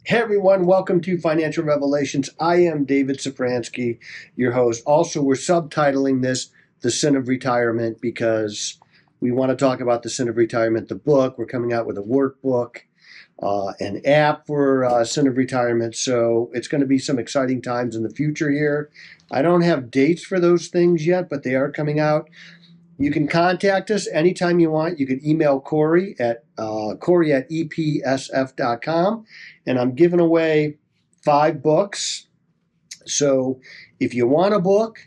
Hey everyone, welcome to Financial Revelations. I am David Szafranski, your host. Also, we're subtitling this The Sin of Retirement because we want to talk about The Sin of Retirement, the book. We're coming out with a workbook, an app for Sin of Retirement. So it's going to be some exciting times in the future here. I don't have dates for those things yet, but they are coming out. You can contact us anytime you want. You can email Corey at epsf.com. And I'm giving away 5 books. So if you want a book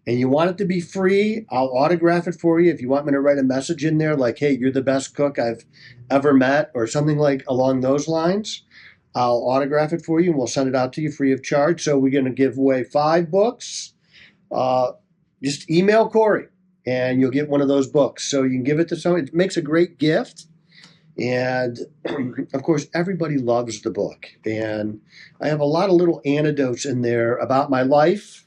and you want it to be free, I'll autograph it for you. If you want me to write a message in there like, hey, you're the best cook I've ever met, or something like along those lines, I'll autograph it for you and we'll send it out to you free of charge. So we're going to give away 5 books. Just email Corey and you'll get one of those books. So you can give it to someone. It makes a great gift. And of course, everybody loves the book. And I have a lot of little anecdotes in there about my life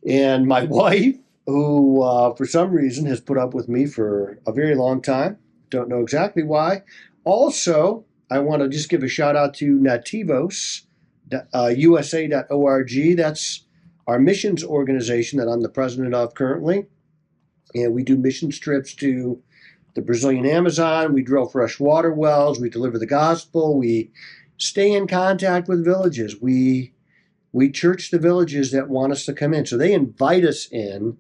and my wife, who for some reason has put up with me for a very long time. Don't know exactly why. Also, I want to just give a shout out to Nativos, USA.org. That's our missions organization that I'm the president of currently. And we do mission trips to the Brazilian Amazon. We drill fresh water wells. We deliver the gospel. We stay in contact with villages. We church the villages that want us to come in. So they invite us in.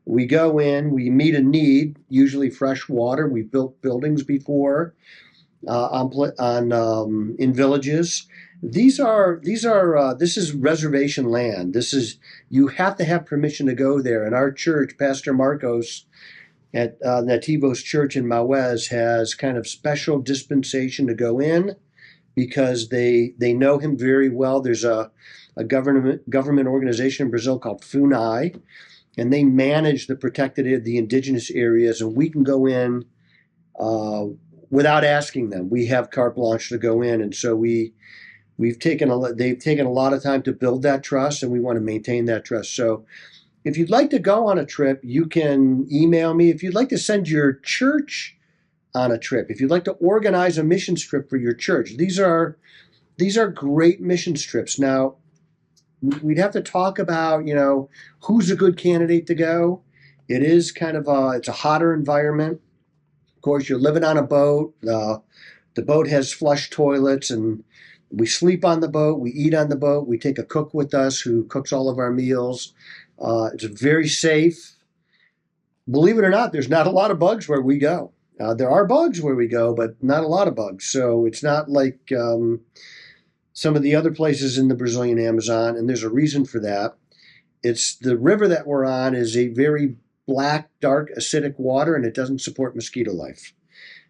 We go in. We meet a need, usually fresh water. We've built buildings before in villages. This is reservation land. You have to have permission to go there. And our church, Pastor Marcos at Nativos Church in Maués, has kind of special dispensation to go in because they know him very well. There's a government organization in Brazil called FUNAI, and they manage the indigenous areas, and we can go in without asking them. We have carte blanche to go in, and so they've taken a lot of time to build that trust, and we want to maintain that trust. So if you'd like to go on a trip, you can email me. If you'd like to send your church on a trip, if you'd like to organize a missions trip for your church, these are great missions trips. Now, we'd have to talk about, who's a good candidate to go. It is it's a hotter environment. Of course, you're living on a boat. The boat has flush toilets, and we sleep on the boat. We eat on the boat. We take a cook with us who cooks all of our meals. It's very safe. Believe it or not, there's not a lot of bugs where we go. There are bugs where we go, but not a lot of bugs. So it's not like some of the other places in the Brazilian Amazon, and there's a reason for that. It's the river that we're on is a very black, dark, acidic water, and it doesn't support mosquito life.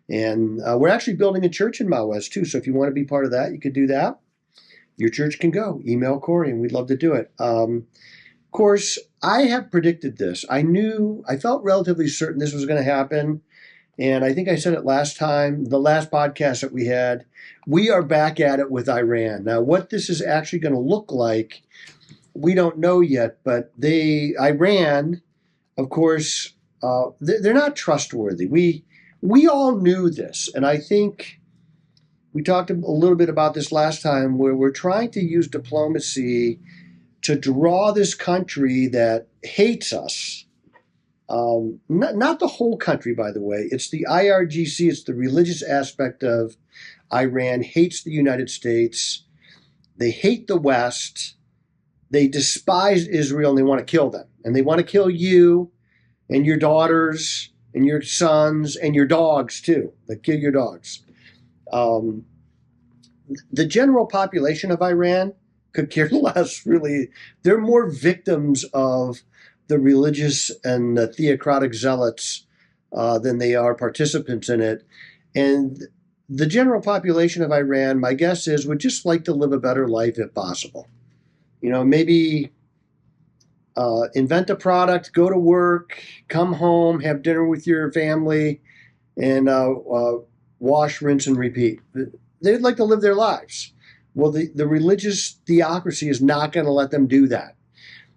And we're actually building a church in Maués too. So if you want to be part of that, you could do that. Your church can go. Email Corey, and we'd love to do it. Of course, I have predicted this. I felt relatively certain this was going to happen. And I think I said it last time, the last podcast that we had, we are back at it with Iran. Now, what this is actually going to look like, we don't know yet. But Iran, of course, they're not trustworthy. We all knew this. And I think we talked a little bit about this last time, where we're trying to use diplomacy to draw this country that hates us. Not the whole country, by the way. It's the IRGC. It's the religious aspect of Iran. Hates the United States. They hate the West. They despise Israel, and they want to kill them. And they want to kill you and your daughters and your sons and your dogs, too. They kill your dogs. The general population of Iran could care less, really. They're more victims of the religious and the theocratic zealots than they are participants in it. And the general population of Iran, my guess is, would just like to live a better life if possible. Maybe invent a product, go to work, come home, have dinner with your family, and wash, rinse, and repeat. They'd like to live their lives. Well, the religious theocracy is not going to let them do that.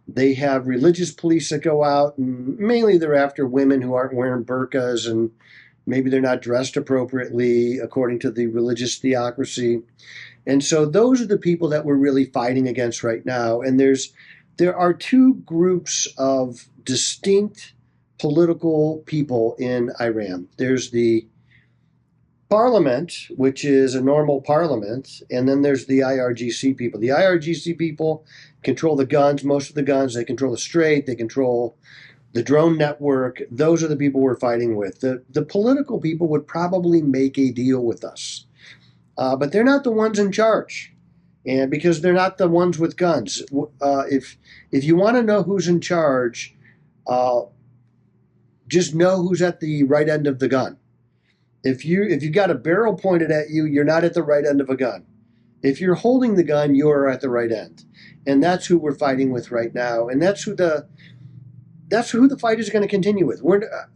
They have religious police that go out, and mainly they're after women who aren't wearing burqas and Maybe they're not dressed appropriately according to the religious theocracy. And so those are the people that we're really fighting against right now. And there are two groups of distinct political people in Iran. There's the parliament, which is a normal parliament, and then there's the IRGC people. The IRGC people control the guns, most of the guns. They control the strait. They control the drone network. Those are the people we're fighting with. The political people would probably make a deal with us, but they're not the ones in charge, and because they're not the ones with guns. If you want to know who's in charge, just know who's at the right end of the gun. If you've got a barrel pointed at you, you're not at the right end of a gun. If you're holding the gun, you're at the right end, and that's who we're fighting with right now, and that's who the fight is going to continue with.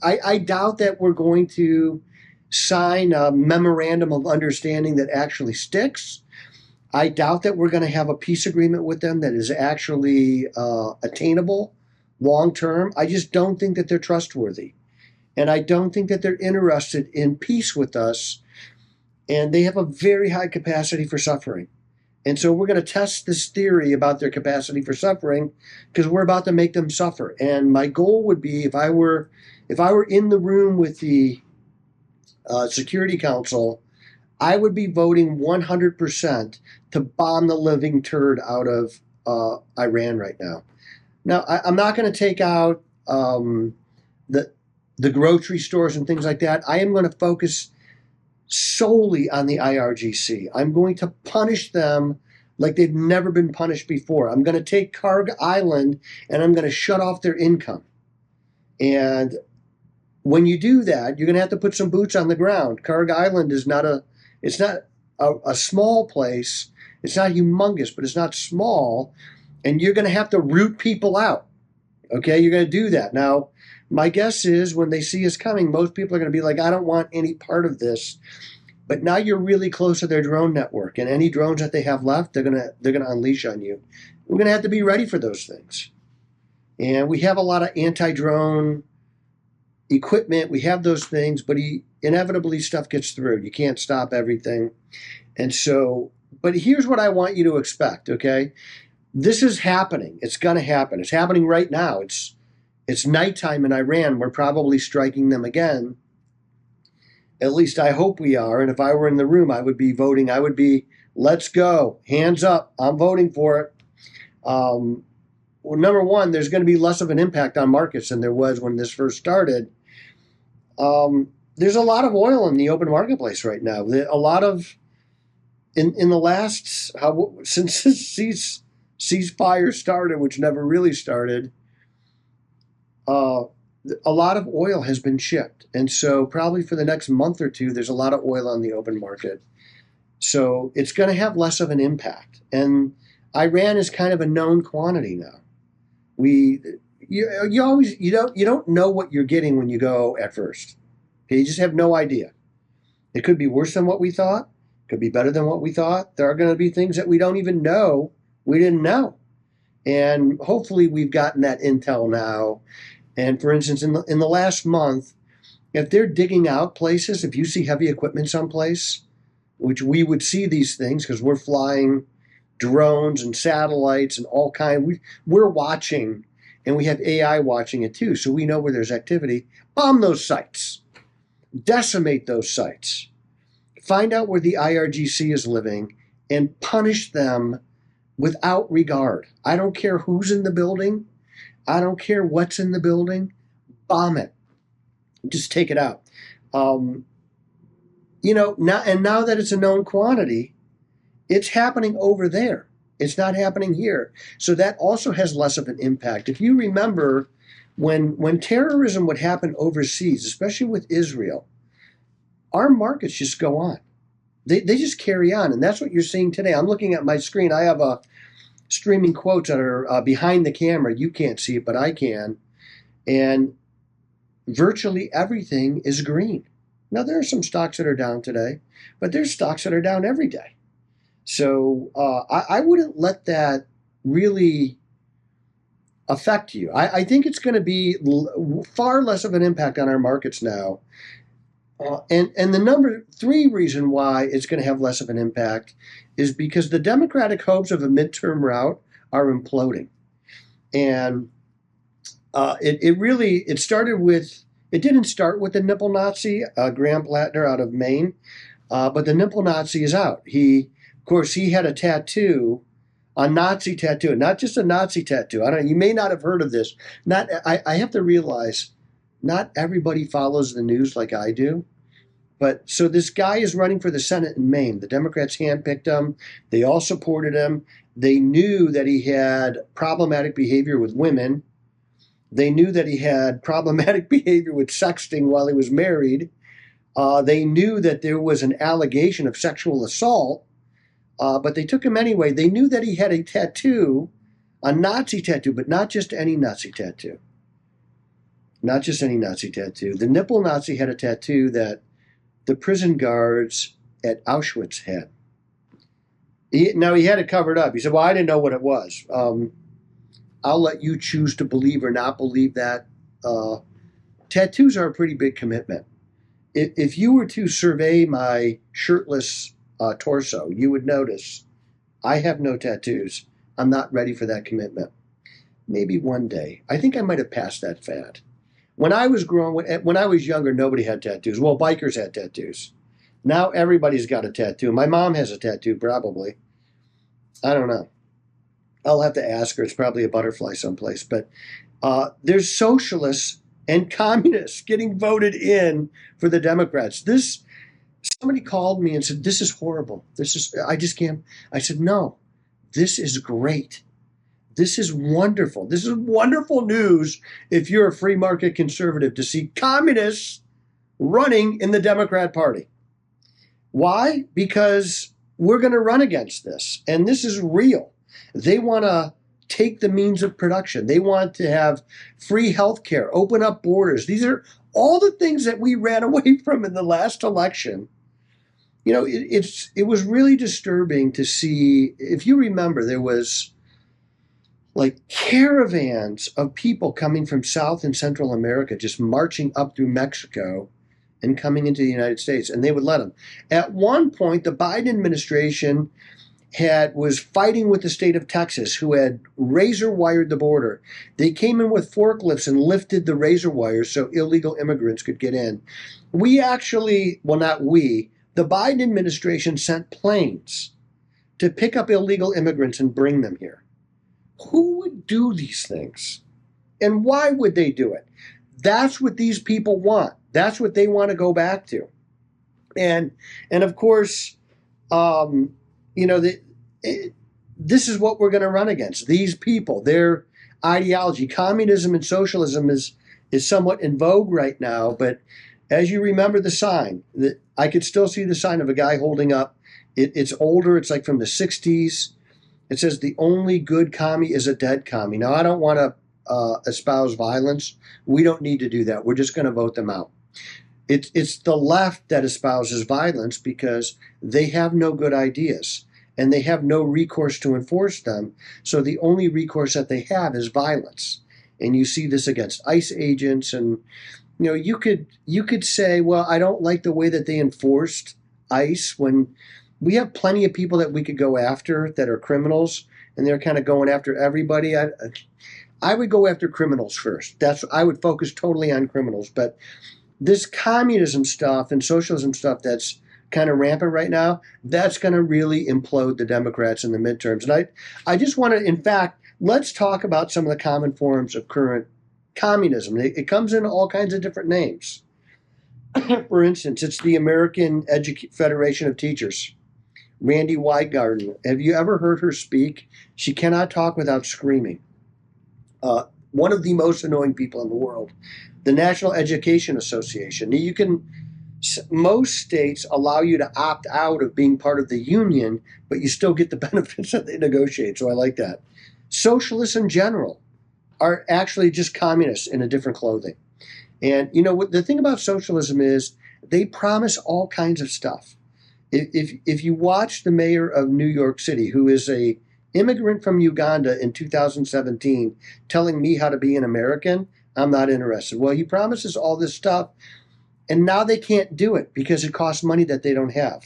I doubt that we're going to sign a memorandum of understanding that actually sticks. I doubt that we're going to have a peace agreement with them that is actually attainable long term. I just don't think that they're trustworthy. And I don't think that they're interested in peace with us. And they have a very high capacity for suffering. And so we're going to test this theory about their capacity for suffering because we're about to make them suffer. And my goal would be if I were in the room with the Security Council, I would be voting 100% to bomb the living turd out of Iran right now. Now, I'm not going to take out the grocery stores and things like that. I am going to focus solely on the IRGC. I'm going to punish them like they've never been punished before. I'm going to take Karg Island and I'm going to shut off their income. And when you do that, you're going to have to put some boots on the ground. Karg Island is not a small place. It's not humongous, but it's not small. And you're going to have to root people out. Okay, you're going to do that. Now, my guess is when they see us coming, most people are going to be like, I don't want any part of this. But now you're really close to their drone network, and any drones that they have left, they're going to unleash on you. We're going to have to be ready for those things. And we have a lot of anti-drone equipment. We have those things, but inevitably stuff gets through. You can't stop everything. And so, but here's what I want you to expect, okay? This is happening. It's going to happen. It's happening right now. It's nighttime in Iran. We're probably striking them again. At least I hope we are. And if I were in the room, I would be voting. I would be, let's go. Hands up. I'm voting for it. Well, number one, there's going to be less of an impact on markets than there was when this first started. There's a lot of oil in the open marketplace right now. A lot of, in the last, since this ceasefire started, which never really started, a lot of oil has been shipped. And so probably for the next month or two, there's a lot of oil on the open market. So it's going to have less of an impact. And Iran is kind of a known quantity now. You don't know what you're getting when you go at first. Okay, you just have no idea. It could be worse than what we thought. It could be better than what we thought. There are going to be things that we don't even know we didn't know. And hopefully we've gotten that intel now. And for instance, in the last month, if they're digging out places, if you see heavy equipment someplace, which we would see these things because we're flying drones and satellites and all kind, we're watching, and we have AI watching it too, so we know where there's activity. Bomb those sites. Decimate those sites. Find out where the IRGC is living and punish them without regard. I don't care who's in the building. I don't care what's in the building. Bomb it. Just take it out. Now that it's a known quantity, it's happening over there. It's not happening here. So that also has less of an impact. If you remember, when terrorism would happen overseas, especially with Israel, our markets just go on. They just carry on. And that's what you're seeing today. I'm looking at my screen. I have streaming quotes that are behind the camera. You can't see it, but I can. And virtually everything is green. Now, there are some stocks that are down today, but there's stocks that are down every day. So I wouldn't let that really affect you. I think it's going to be far less of an impact on our markets now And the number three reason why it's going to have less of an impact is because the Democratic hopes of a midterm route are imploding. And it started with, it didn't start with the nipple Nazi, Graham Plattner out of Maine, but the nipple Nazi is out. Of course, he had a tattoo, a Nazi tattoo, not just a Nazi tattoo. I don't know, you may not have heard of this. I have to realize, not everybody follows the news like I do. But so this guy is running for the Senate in Maine. The Democrats handpicked him. They all supported him. They knew that he had problematic behavior with women. They knew that he had problematic behavior with sexting while he was married. They knew that there was an allegation of sexual assault, but they took him anyway. They knew that he had a tattoo, a Nazi tattoo, but not just any Nazi tattoo. Not just any Nazi tattoo. The nipple Nazi had a tattoo that the prison guards at Auschwitz had. He had it covered up. He said, well, I didn't know what it was. I'll let you choose to believe or not believe that. Tattoos are a pretty big commitment. If you were to survey my shirtless torso, you would notice I have no tattoos. I'm not ready for that commitment. Maybe one day. I think I might have passed that fad. When I was younger, nobody had tattoos. Well, bikers had tattoos. Now everybody's got a tattoo. My mom has a tattoo, probably. I don't know. I'll have to ask her. It's probably a butterfly someplace. But there's socialists and communists getting voted in for the Democrats. Somebody called me and said, this is horrible. I just can't. I said, no, this is great. This is wonderful. This is wonderful news if you're a free market conservative to see communists running in the Democrat Party. Why? Because we're going to run against this. And this is real. They want to take the means of production. They want to have free health care, open up borders. These are all the things that we ran away from in the last election. You know, it was really disturbing to see. If you remember, there was like caravans of people coming from South and Central America just marching up through Mexico and coming into the United States, and they would let them. At one point, the Biden administration was fighting with the state of Texas, who had razor wired the border. They came in with forklifts and lifted the razor wires so illegal immigrants could get in. The Biden administration sent planes to pick up illegal immigrants and bring them here. Who would do these things? And why would they do it? That's what these people want. That's what they want to go back to. And of course, this is what we're going to run against. These people, their ideology. Communism and socialism is somewhat in vogue right now, but as you remember the sign, I could still see the sign of a guy holding up. It's older. It's like from the 60s. It says, the only good commie is a dead commie. Now, I don't want to espouse violence. We don't need to do that. We're just going to vote them out. It's the left that espouses violence because they have no good ideas and they have no recourse to enforce them. So the only recourse that they have is violence. And you see this against ICE agents. And, you could say, well, I don't like the way that they enforced ICE when we have plenty of people that we could go after that are criminals, and they're kind of going after everybody. I would go after criminals first. I would focus totally on criminals. But this communism stuff and socialism stuff that's kind of rampant right now, that's going to really implode the Democrats in the midterms. And I just want to, in fact, let's talk about some of the common forms of current communism. It comes in all kinds of different names. For instance, it's the American Federation of Teachers. Randy Weingarten. Have you ever heard her speak? She cannot talk without screaming. One of the most annoying people in the world. The National Education Association. Most states allow you to opt out of being part of the union, but you still get the benefits that they negotiate. So I like that. Socialists in general are actually just communists in a different clothing. And the thing about socialism is they promise all kinds of stuff. If you watch the mayor of New York City, who is a immigrant from Uganda in 2017, telling me how to be an American, I'm not interested. Well, he promises all this stuff, And now they can't do it because it costs money that they don't have.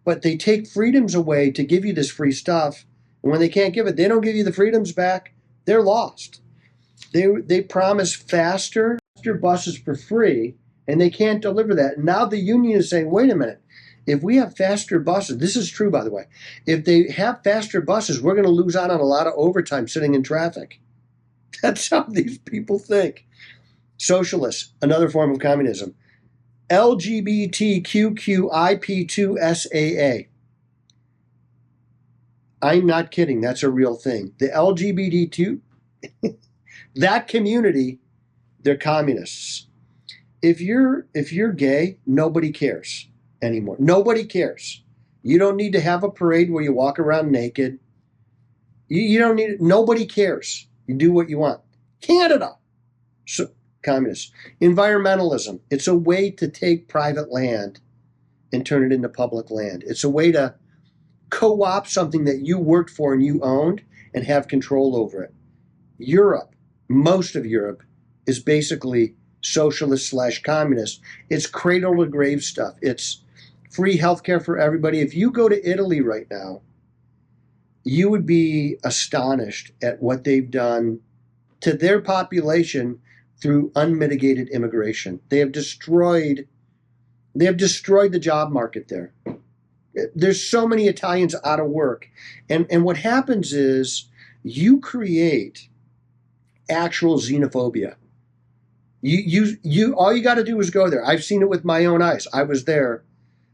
But they take freedoms away to give you this free stuff. And when they can't give it, they don't give you the freedoms back. They're lost. They promise faster buses for free, and they can't deliver that. Now the union is saying, wait a minute, if we have faster buses, this is true, by the way, if they have faster buses, we're going to lose out on a lot of overtime sitting in traffic. That's how these people think. Socialists, another form of communism. LGBTQQIP2SAA. I'm not kidding. That's a real thing. The LGBT2, that community, they're communists. If you're gay, nobody cares anymore. Nobody cares. You don't need to have a parade where you walk around naked. You don't need it. Nobody cares. You do what you want. Canada. So, communists. Environmentalism. It's a way to take private land and turn it into public land. It's a way to co-opt something that you worked for and you owned and have control over it. Europe, most of Europe, is basically socialist / communist. It's cradle to grave stuff. It's free healthcare for everybody. If you go to Italy right now, you would be astonished at what they've done to their population through unmitigated immigration. They have destroyed the job market there. There's so many Italians out of work. And what happens is you create actual xenophobia. You all you got to do is go there. I've seen it with my own eyes. I was there.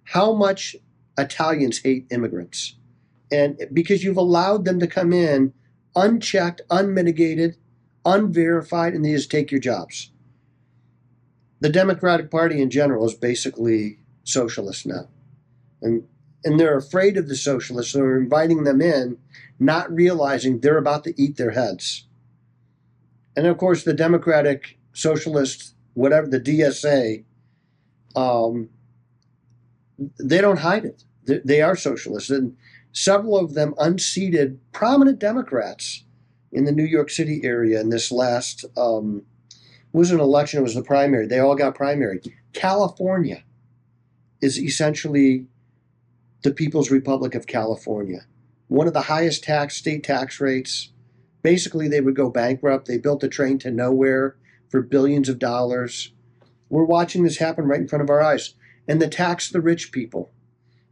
How much Italians hate immigrants. And because you've allowed them to come in unchecked, unmitigated, unverified, and they just take your jobs. The Democratic Party in general is basically socialist now. And they're afraid of the socialists. So they're inviting them in, not realizing they're about to eat their heads. And of course, the Democratic Socialist, whatever, the DSA, they don't hide it. They are socialists. And several of them unseated prominent Democrats in the New York City area in this last, was an election, it was the primary. They all got primary. California is essentially the People's Republic of California. One of the highest state tax rates. Basically, they would go bankrupt. They built a train to nowhere for billions of dollars. We're watching this happen right in front of our eyes. And they tax the rich people.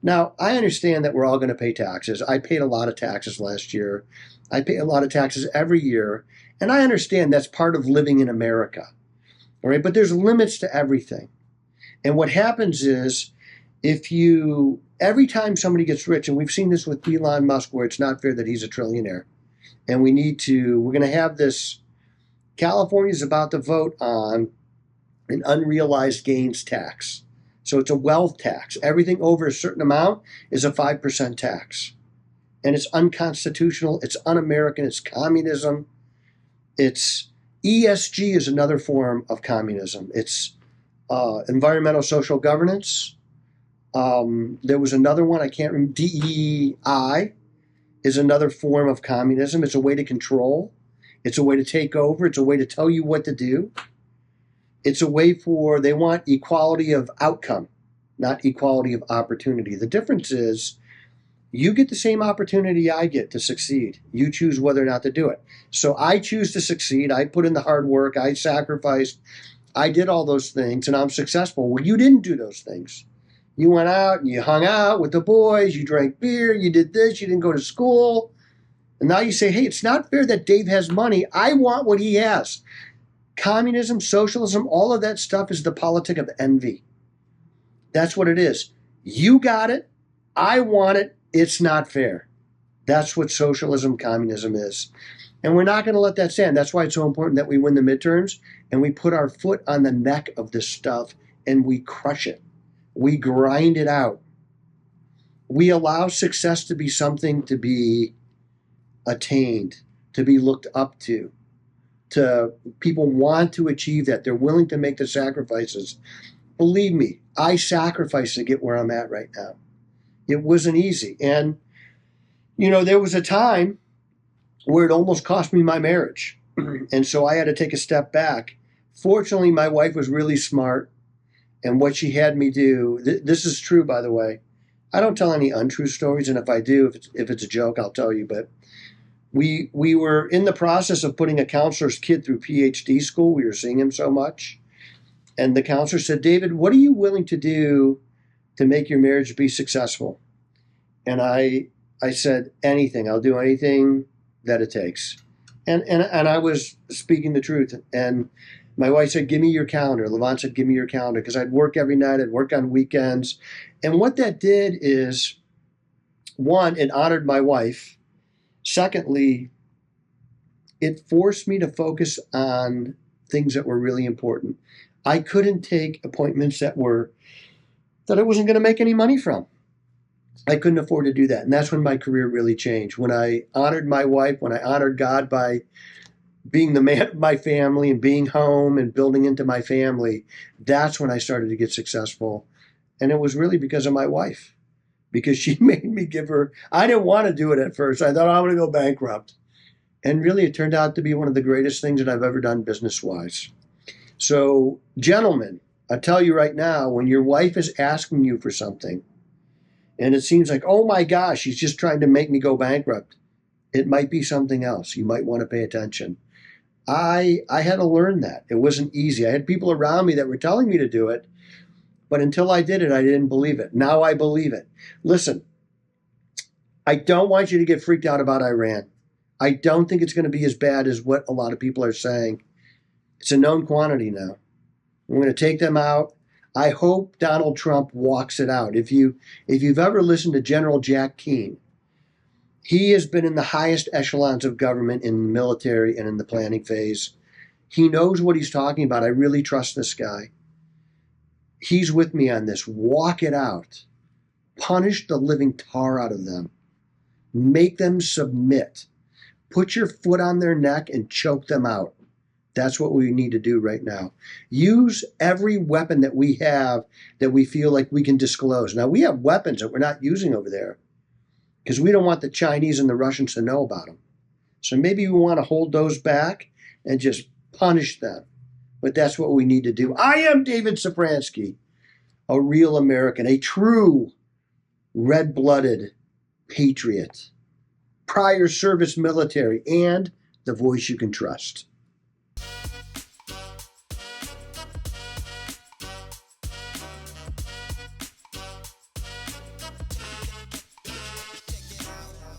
Now, I understand that we're all going to pay taxes. I paid a lot of taxes last year. I pay a lot of taxes every year. And I understand that's part of living in America. All right, but there's limits to everything. And what happens is, every time somebody gets rich, and we've seen this with Elon Musk, where it's not fair that he's a trillionaire, and we're going to have this, California's about to vote on an unrealized gains tax. So it's a wealth tax. Everything over a certain amount is a 5% tax. And it's unconstitutional, it's un-American, it's communism. It's ESG is another form of communism. It's environmental social governance. There was another one, I can't remember, DEI is another form of communism. It's a way to control. It's a way to take over. It's a way to tell you what to do. It's a way they want equality of outcome, not equality of opportunity. The difference is you get the same opportunity I get to succeed. You choose whether or not to do it. So I choose to succeed. I put in the hard work. I sacrificed. I did all those things, and I'm successful. Well, you didn't do those things. You went out and you hung out with the boys. You drank beer. You did this. You didn't go to school. And now you say, hey, it's not fair that Dave has money. I want what he has. Communism, socialism, all of that stuff is the politic of envy. That's what it is. You got it. I want it. It's not fair. That's what socialism, communism is. And we're not going to let that stand. That's why it's so important that we win the midterms and we put our foot on the neck of this stuff and we crush it. We grind it out. We allow success to be something to be attained, to be looked up to people want to achieve that. They're willing to make the sacrifices. Believe me, I sacrificed to get where I'm at right now. It wasn't easy. And, there was a time where it almost cost me my marriage. And so I had to take a step back. Fortunately, my wife was really smart. And what she had me do, this is true, by the way. I don't tell any untrue stories, and if I do, if it's a joke, I'll tell you. But we were in the process of putting a counselor's kid through PhD school. We were seeing him so much. And the counselor said, David, what are you willing to do to make your marriage be successful? And I said, anything. I'll do anything that it takes. And I was speaking the truth. And my wife said, give me your calendar. Levant said, give me your calendar. Because I'd work every night. I'd work on weekends. And what that did is, one, it honored my wife. Secondly, it forced me to focus on things that were really important. I couldn't take appointments that I wasn't going to make any money from. I couldn't afford to do that. And that's when my career really changed. When I honored my wife, when I honored God by being the man of my family and being home and building into my family, that's when I started to get successful. And it was really because of my wife, because she made me give her, I didn't want to do it at first. I thought, I'm going to go bankrupt. And really, it turned out to be one of the greatest things that I've ever done business-wise. So, gentlemen, I tell you right now, when your wife is asking you for something, and it seems like, oh my gosh, she's just trying to make me go bankrupt, it might be something else. You might want to pay attention. I had to learn that. It wasn't easy. I had people around me that were telling me to do it, but until I did it, I didn't believe it. Now I believe it. Listen, I don't want you to get freaked out about Iran. I don't think it's going to be as bad as what a lot of people are saying. It's a known quantity now. We're going to take them out. I hope Donald Trump walks it out. If you've ever listened to General Jack Keane, he has been in the highest echelons of government, in the military and in the planning phase. He knows what he's talking about. I really trust this guy. He's with me on this. Walk it out. Punish the living tar out of them. Make them submit. Put your foot on their neck and choke them out. That's what we need to do right now. Use every weapon that we have that we feel like we can disclose. Now, we have weapons that we're not using over there because we don't want the Chinese and the Russians to know about them. So maybe we want to hold those back and just punish them. But that's what we need to do. I am David Szafranski, a real American, a true red-blooded patriot, prior service military, and the voice you can trust.